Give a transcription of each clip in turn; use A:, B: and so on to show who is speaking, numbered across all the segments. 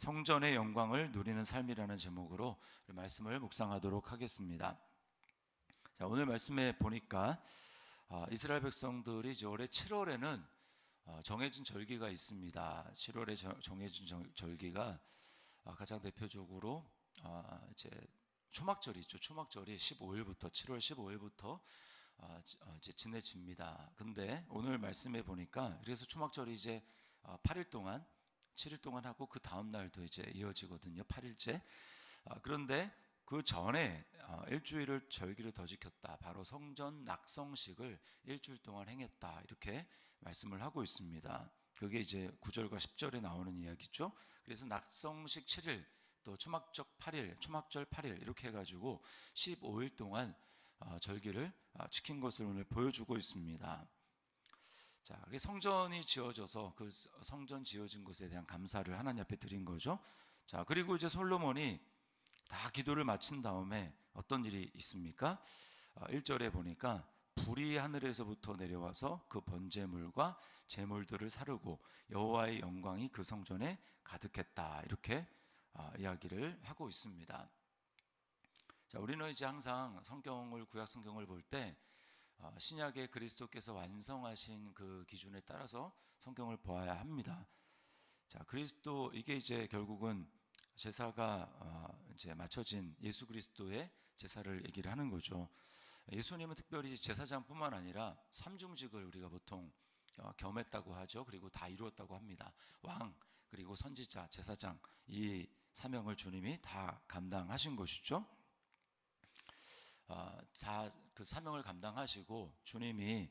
A: 성전의 영광을 누리는 삶이라는 제목으로 말씀을 묵상하도록 하겠습니다. 자, 오늘 말씀에 보니까 이스라엘 백성들이 이제 올해 7월에는 정해진 절기가 있습니다. 7월에 정해진 절기가 가장 대표적으로 이제 초막절이 있죠. 초막절이 15일부터 7월 15일부터 이제 지내집니다. 근데 오늘 말씀에 보니까 그래서 초막절이 이제 8일 동안 7일 동안 하고 그 다음 날도 이제 이어지거든요. 8일째. 그런데 그 전에 일주일을 절기를 더 지켰다. 바로 성전 낙성식을 일주일 동안 행했다. 이렇게 말씀을 하고 있습니다. 그게 이제 9절과 10절에 나오는 이야기죠. 그래서 낙성식 7일, 또 초막절 8일 이렇게 해가지고 15일 동안 절기를 지킨 것을 오늘 보여주고 있습니다. 자, 성전이 지어져서 그 성전 지어진 것에 대한 감사를 하나님 앞에 드린 거죠. 자, 그리고 이제 솔로몬이 다 기도를 마친 다음에 어떤 일이 있습니까? 1절에 보니까 불이 하늘에서부터 내려와서 그 번제물과 제물들을 사르고 여호와의 영광이 그 성전에 가득했다. 이렇게 이야기를 하고 있습니다. 자, 우리는 이제 항상 구약 성경을 볼 때 신약의 그리스도께서 완성하신 그 기준에 따라서 성경을 보아야 합니다. 자, 그리스도 이게 이제 결국은 제사가 이제 맞춰진 예수 그리스도의 제사를 얘기를 하는 거죠. 예수님은 특별히 제사장뿐만 아니라 삼중직을 우리가 보통 겸했다고 하죠. 그리고 다 이루었다고 합니다. 왕, 그리고 선지자, 제사장, 이 사명을 주님이 다 감당하신 것이죠. 그 사명을 감당하시고 주님이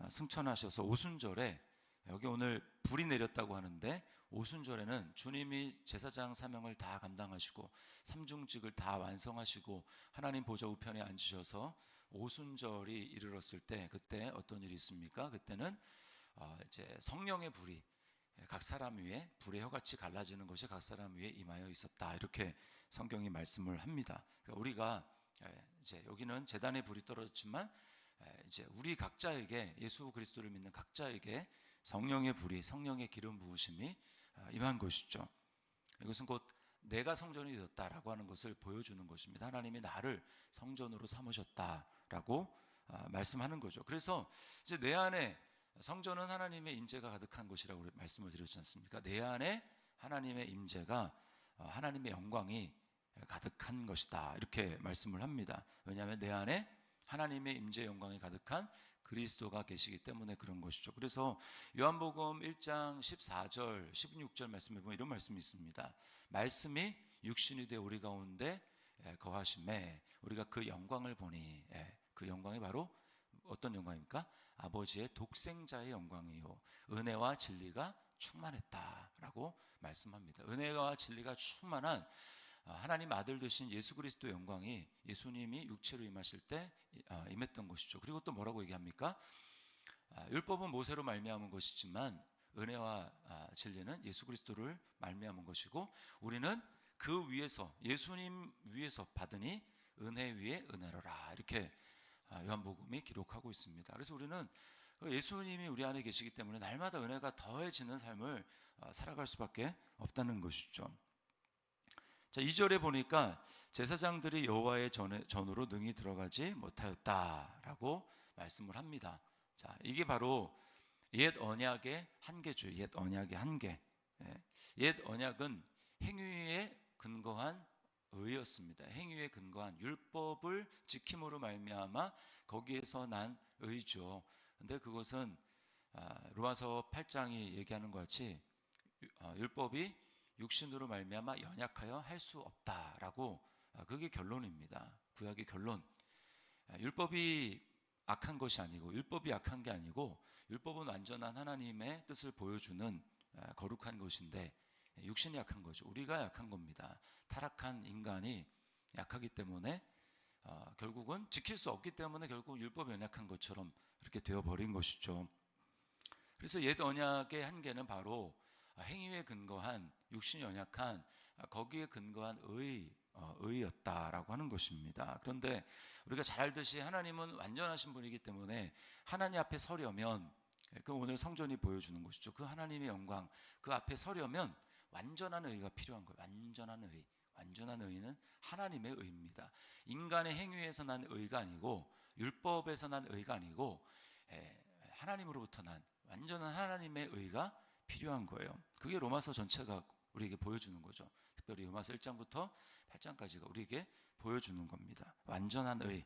A: 승천하셔서 오순절에, 여기 오늘 불이 내렸다고 하는데 오순절에는 주님이 제사장 사명을 다 감당하시고 삼중직을 다 완성하시고 하나님 보좌 우편에 앉으셔서 오순절이 이르렀을 때, 그때 어떤 일이 있습니까? 그때는 이제 성령의 불이 각 사람 위에 불의 혀같이 갈라지는 것이 각 사람 위에 임하여 있었다. 이렇게 성경이 말씀을 합니다. 그러니까 우리가 이제 여기는 제단에 불이 떨어졌지만 이제 우리 각자에게, 예수 그리스도를 믿는 각자에게 성령의 불이, 성령의 기름 부으심이 임한 것이죠. 이것은 곧 내가 성전이 되었다라고 하는 것을 보여주는 것입니다. 하나님이 나를 성전으로 삼으셨다라고 말씀하는 거죠. 그래서 이제 내 안에, 성전은 하나님의 임재가 가득한 곳이라고 말씀을 드렸지 않습니까? 내 안에 하나님의 임재가, 하나님의 영광이 가득한 것이다, 이렇게 말씀을 합니다. 왜냐하면 내 안에 하나님의 임재 영광이 가득한 그리스도가 계시기 때문에 그런 것이죠. 그래서 요한복음 1장 14절 16절 말씀에 보면 이런 말씀이 있습니다. 말씀이 육신이 되어 우리 가운데 거하심에 우리가 그 영광을 보니, 그 영광이 바로 어떤 영광입니까? 아버지의 독생자의 영광이요 은혜와 진리가 충만했다라고 말씀합니다. 은혜와 진리가 충만한 하나님 아들 되신 예수 그리스도의 영광이 예수님이 육체로 임하실 때 임했던 것이죠. 그리고 또 뭐라고 얘기합니까? 율법은 모세로 말미암은 것이지만 은혜와 진리는 예수 그리스도를 말미암은 것이고 우리는 그 위에서, 예수님 위에서 받으니 은혜 위에 은혜로라, 이렇게 요한복음이 기록하고 있습니다. 그래서 우리는 예수님이 우리 안에 계시기 때문에 날마다 은혜가 더해지는 삶을 살아갈 수밖에 없다는 것이죠. 자, 2절에 보니까 제사장들이 여호와의 전으로 능히 들어가지 못하였다라고 말씀을 합니다. 자, 이게 바로 옛 언약의 한계죠. 옛 언약의 한계. 옛 언약은 행위에 근거한 의였습니다. 행위에 근거한 율법을 지킴으로 말미암아 거기에서 난 의죠. 근데 그것은 로마서 8장이 얘기하는 것 같이 율법이 육신으로 말미암아 연약하여 할 수 없다라고, 그게 결론입니다. 구약의 결론. 율법이 악한 것이 아니고, 율법이 악한 게 아니고, 율법은 완전한 하나님의 뜻을 보여주는 거룩한 것인데 육신이 약한 거죠. 우리가 약한 겁니다. 타락한 인간이 약하기 때문에 결국은 지킬 수 없기 때문에 결국 율법이 연약한 것처럼 이렇게 되어버린 것이죠. 그래서 옛 언약의 한계는 바로 행위에 근거한, 육신이 연약한 거기에 근거한 의였다라고 하는 것입니다. 그런데 우리가 잘 알듯이 하나님은 완전하신 분이기 때문에 하나님 앞에 서려면, 그 오늘 성전이 보여주는 것이죠. 그 하나님의 영광, 그 앞에 서려면 완전한 의가 필요한 거예요. 완전한 의. 완전한 의는 하나님의 의입니다. 인간의 행위에서 난 의가 아니고, 율법에서 난 의가 아니고, 하나님으로부터 난 완전한 하나님의 의가 필요한 거예요. 그게 로마서 전체가 우리에게 보여주는 거죠. 특별히 로마서 1장부터 8장까지가 우리에게 보여주는 겁니다. 완전한 의.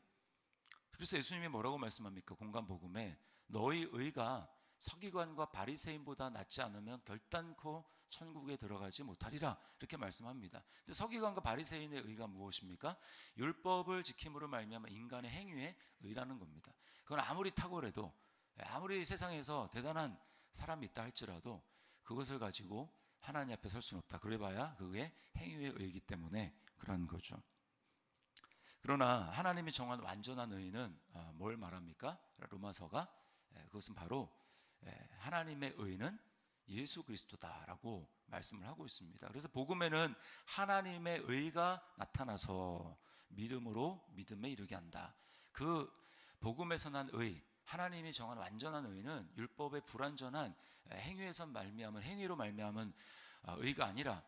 A: 그래서 예수님이 뭐라고 말씀합니까? 공간복음에 너희 의가 서기관과 바리새인보다 낫지 않으면 결단코 천국에 들어가지 못하리라, 이렇게 말씀합니다. 근데 서기관과 바리새인의 의가 무엇입니까? 율법을 지킴으로 말미암아 인간의 행위의 의라는 겁니다. 그건 아무리 탁월해도, 아무리 세상에서 대단한 사람이 있다 할지라도 그것을 가지고 하나님 앞에 설 수는 없다. 그래봐야 그게 행위의 의이기 때문에 그런 거죠. 그러나 하나님이 정한 완전한 의는 뭘 말합니까? 로마서가 그것은 바로 하나님의 의는 예수 그리스도다라고 말씀을 하고 있습니다. 그래서 복음에는 하나님의 의가 나타나서 믿음으로 믿음에 이르게 한다. 그 복음에서 난 의, 하나님이 정한 완전한 의는 율법의 불완전한 행위에서 말미암은, 행위로 말미암은 의가 아니라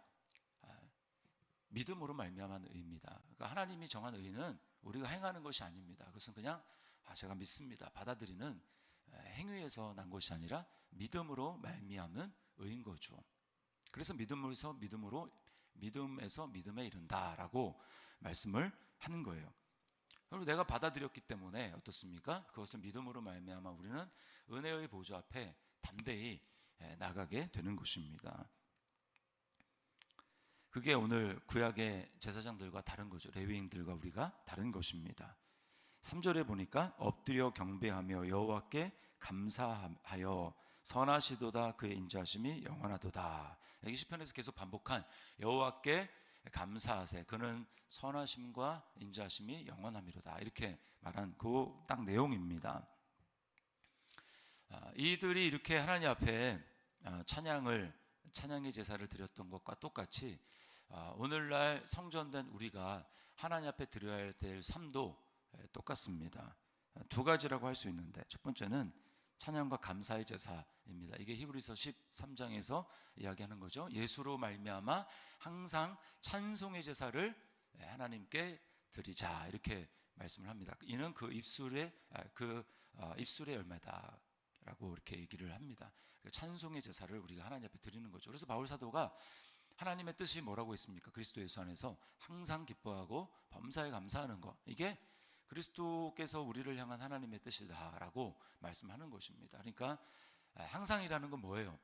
A: 믿음으로 말미암은 의입니다. 그러니까 하나님이 정한 의는 우리가 행하는 것이 아닙니다. 그것은 그냥 제가 믿습니다, 받아들이는 행위에서 난 것이 아니라 믿음으로 말미암은 의인 거죠. 그래서 믿음에서 믿음에 이른다라고 말씀을 하는 거예요. 그리고 내가 받아들였기 때문에 어떻습니까? 그것을 믿음으로 말미암아 우리는 은혜의 보좌 앞에 담대히 나가게 되는 것입니다. 그게 오늘 구약의 제사장들과 다른 거죠. 레위인들과 우리가 다른 것입니다. 3절에 보니까 엎드려 경배하며 여호와께 감사하여 선하시도다, 그의 인자하심이 영원하도다. 여기 시편에서 계속 반복한 여호와께 감사하세, 그는 선하심과 인자하심이 영원함이로다, 이렇게 말한 그 딱 내용입니다. 이들이 이렇게 하나님 앞에 찬양의 제사를 드렸던 것과 똑같이 오늘날 성전된 우리가 하나님 앞에 드려야 될 삶도 똑같습니다. 두 가지라고 할 수 있는데, 첫 번째는 찬양과 감사의 제사입니다. 이게 히브리서 13장에서 이야기하는 거죠. 예수로 말미암아 항상 찬송의 제사를 하나님께 드리자, 이렇게 말씀을 합니다. 이는 그 입술의 열매다라고 이렇게 얘기를 합니다. 찬송의 제사를 우리가 하나님 앞에 드리는 거죠. 그래서 바울 사도가 하나님의 뜻이 뭐라고 했습니까? 그리스도 예수 안에서 항상 기뻐하고 범사에 감사하는 것, 이게 그리스도께서 우리를 향한 하나님의 뜻이다라고 말씀하는 것입니다. 그러니까 항상이라는 건 뭐예요?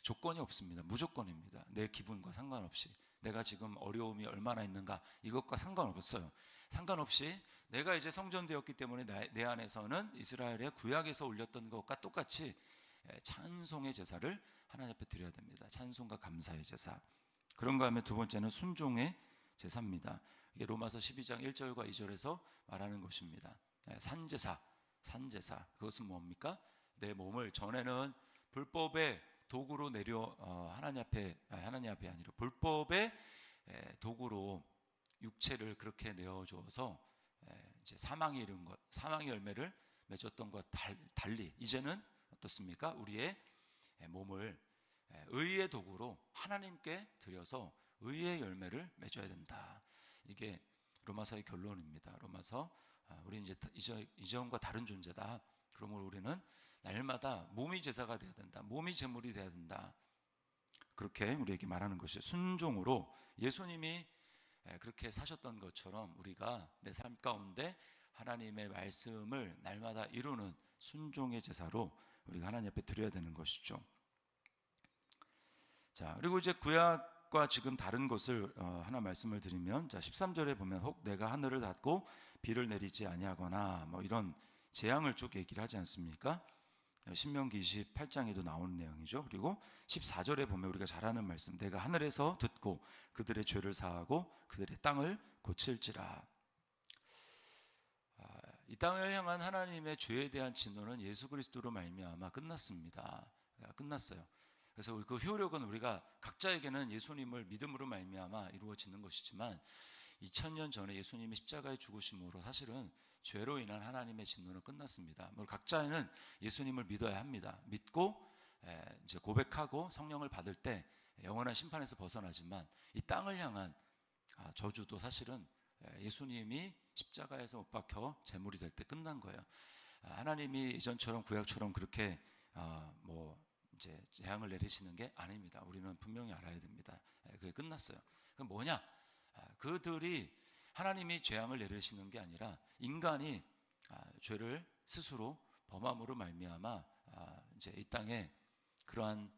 A: 조건이 없습니다. 무조건입니다. 내 기분과 상관없이, 내가 지금 어려움이 얼마나 있는가 이것과 상관없어요. 상관없이 내가 이제 성전되었기 때문에 내 안에서는 이스라엘의 구약에서 올렸던 것과 똑같이 찬송의 제사를 하나님 앞에 드려야 됩니다. 찬송과 감사의 제사. 그런가 하면 두 번째는 순종의 제사입니다. 이게 로마서 12장 1절과 2절에서 말하는 것입니다. 산제사. 그것은 뭡니까? 내 몸을 전에는 불법의 도구로 하나님 앞에 아니라 불법의 도구로 육체를 그렇게 내어줘서 이제 사망에 이른 것, 사망의 열매를 맺었던 것 달리 이제는 어떻습니까? 우리의 몸을 의의 도구로 하나님께 드려서 의의 열매를 맺어야 된다. 이게 로마서의 결론입니다. 로마서, 우리는 이제 이전과 다른 존재다. 그러므로 우리는 날마다 몸이 제사가 되어야 된다. 몸이 제물이 되어야 된다. 그렇게 우리에게 말하는 것이 순종으로 예수님이 그렇게 사셨던 것처럼 우리가 내 삶 가운데 하나님의 말씀을 날마다 이루는 순종의 제사로 우리가 하나님 앞에 드려야 되는 것이죠. 자, 그리고 이제 구약과 지금 다른 것을 하나 말씀을 드리면, 자 13절에 보면 혹 내가 하늘을 닫고 비를 내리지 아니하거나 뭐 이런 재앙을 쭉 얘기를 하지 않습니까? 신명기 28장에도 나오는 내용이죠. 그리고 14절에 보면 우리가 잘 아는 말씀, 내가 하늘에서 듣고 그들의 죄를 사하고 그들의 땅을 고칠지라. 이 땅을 향한 하나님의 죄에 대한 진노는 예수 그리스도로 말미암아 끝났습니다. 끝났어요. 그래서 그 효력은 우리가 각자에게는 예수님을 믿음으로 말미암아 이루어지는 것이지만 2000년 전에 예수님이 십자가에 죽으심으로 사실은 죄로 인한 하나님의 진노는 끝났습니다. 각자는 예수님을 믿어야 합니다. 믿고 이제 고백하고 성령을 받을 때 영원한 심판에서 벗어나지만 이 땅을 향한 저주도 사실은 예수님이 십자가에서 못 박혀 제물이 될 때 끝난 거예요. 하나님이 이전처럼 구약처럼 그렇게 뭐 이제 재앙을 내리시는 게 아닙니다. 우리는 분명히 알아야 됩니다. 그게 끝났어요. 그럼 뭐냐? 그들이 하나님이 재앙을 내리시는 게 아니라 인간이 죄를 스스로 범함으로 말미암아 이제 이 땅에 그러한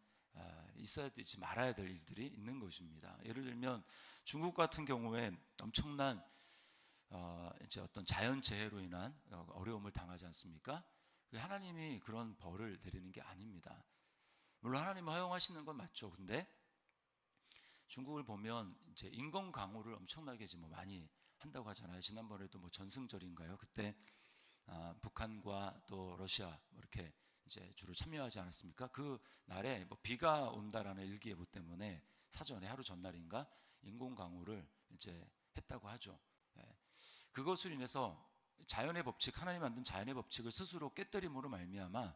A: 있어야 되지 말아야 될 일들이 있는 것입니다. 예를 들면 중국 같은 경우에 엄청난 이제 어떤 자연 재해로 인한 어려움을 당하지 않습니까? 하나님이 그런 벌을 내리는 게 아닙니다. 물론 하나님 허용하시는 건 맞죠. 근데 중국을 보면 이제 인공 강우를 엄청나게 지금 많이 한다고 하잖아요. 지난번에도 뭐 전승절인가요? 그때 북한과 또 러시아 뭐 이렇게 이제 주로 참여하지 않았습니까? 그 날에 뭐 비가 온다라는 일기예보 때문에 사전에 하루 전날인가 인공 강우를 이제 했다고 하죠. 그것으로 인해서 자연의 법칙, 하나님 만든 자연의 법칙을 스스로 깨뜨림으로 말미암아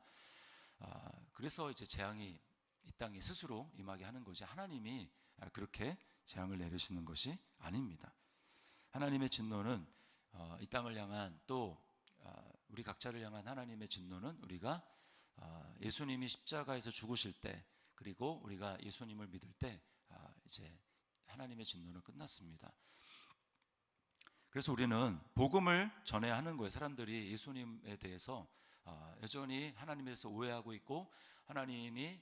A: 그래서 이제 재앙이 이 땅에 스스로 임하게 하는 것이 하나님이 그렇게 재앙을 내리시는 것이 아닙니다. 하나님의 진노는 이 땅을 향한 또 우리 각자를 향한 하나님의 진노는 우리가 예수님이 십자가에서 죽으실 때 그리고 우리가 예수님을 믿을 때 이제 하나님의 진노는 끝났습니다. 그래서 우리는 복음을 전해야 하는 거예요. 사람들이 예수님에 대해서 여전히 하나님에 대해서 오해하고 있고 하나님이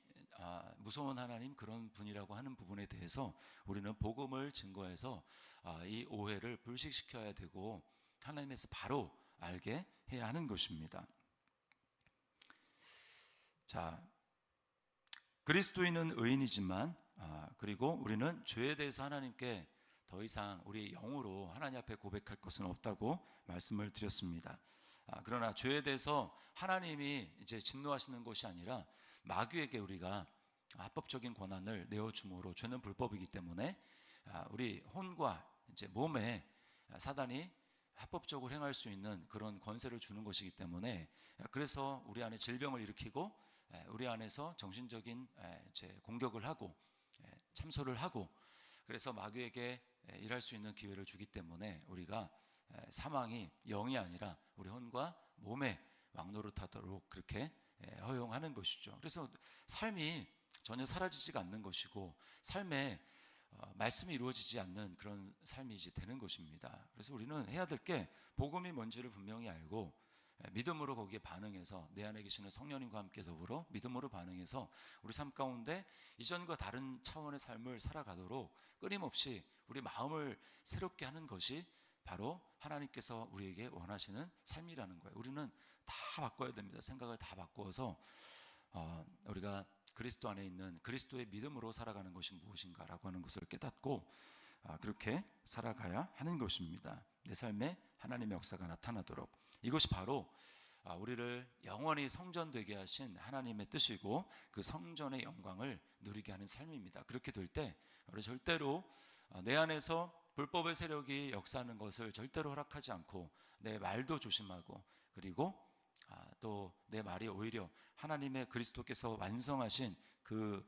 A: 무서운 하나님 그런 분이라고 하는 부분에 대해서 우리는 복음을 증거해서 이 오해를 불식시켜야 되고 하나님에서 바로 알게 해야 하는 것입니다. 자, 그리스도인은 의인이지만 그리고 우리는 죄에 대해서 하나님께 더 이상 우리의 영으로 하나님 앞에 고백할 것은 없다고 말씀을 드렸습니다. 그러나 죄에 대해서 하나님이 이제 진노하시는 것이 아니라 마귀에게 우리가 합법적인 권한을 내어줌으로 죄는 불법이기 때문에 우리 혼과 이제 몸에 사단이 합법적으로 행할 수 있는 그런 권세를 주는 것이기 때문에 그래서 우리 안에 질병을 일으키고 우리 안에서 정신적인 이제 공격을 하고 참소를 하고 그래서 마귀에게 일할 수 있는 기회를 주기 때문에 우리가 사망이 영이 아니라 우리 혼과 몸에 왕노릇하도록 그렇게 허용하는 것이죠. 그래서 삶이 전혀 사라지지가 않는 것이고 삶에 말씀이 이루어지지 않는 그런 삶이 이제 되는 것입니다. 그래서 우리는 해야 될 게 복음이 뭔지를 분명히 알고 믿음으로 거기에 반응해서 내 안에 계시는 성령님과 함께 더불어 믿음으로 반응해서 우리 삶 가운데 이전과 다른 차원의 삶을 살아가도록 끊임없이 우리 마음을 새롭게 하는 것이 바로 하나님께서 우리에게 원하시는 삶이라는 거예요. 우리는 다 바꿔야 됩니다. 생각을 다 바꿔서 우리가 그리스도 안에 있는 그리스도의 믿음으로 살아가는 것이 무엇인가라고 하는 것을 깨닫고 그렇게 살아가야 하는 것입니다. 내 삶에 하나님의 역사가 나타나도록 이것이 바로 우리를 영원히 성전되게 하신 하나님의 뜻이고 그 성전의 영광을 누리게 하는 삶입니다. 그렇게 될 때 우리 절대로 내 안에서 불법의 세력이 역사하는 것을 절대로 허락하지 않고 내 말도 조심하고 그리고 또 내 말이 오히려 하나님의 그리스도께서 완성하신 그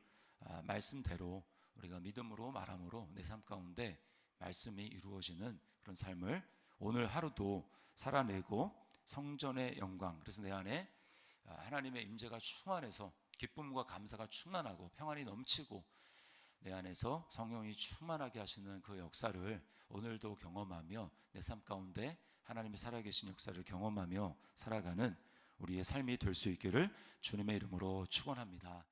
A: 말씀대로 우리가 믿음으로 말함으로 내 삶 가운데 말씀이 이루어지는 그런 삶을 오늘 하루도 살아내고 성전의 영광 그래서 내 안에 하나님의 임재가 충만해서 기쁨과 감사가 충만하고 평안이 넘치고 내 안에서 성령이 충만하게 하시는 그 역사를 오늘도 경험하며 내 삶 가운데 하나님이 살아계신 역사를 경험하며 살아가는 우리의 삶이 될 수 있기를 주님의 이름으로 축원합니다.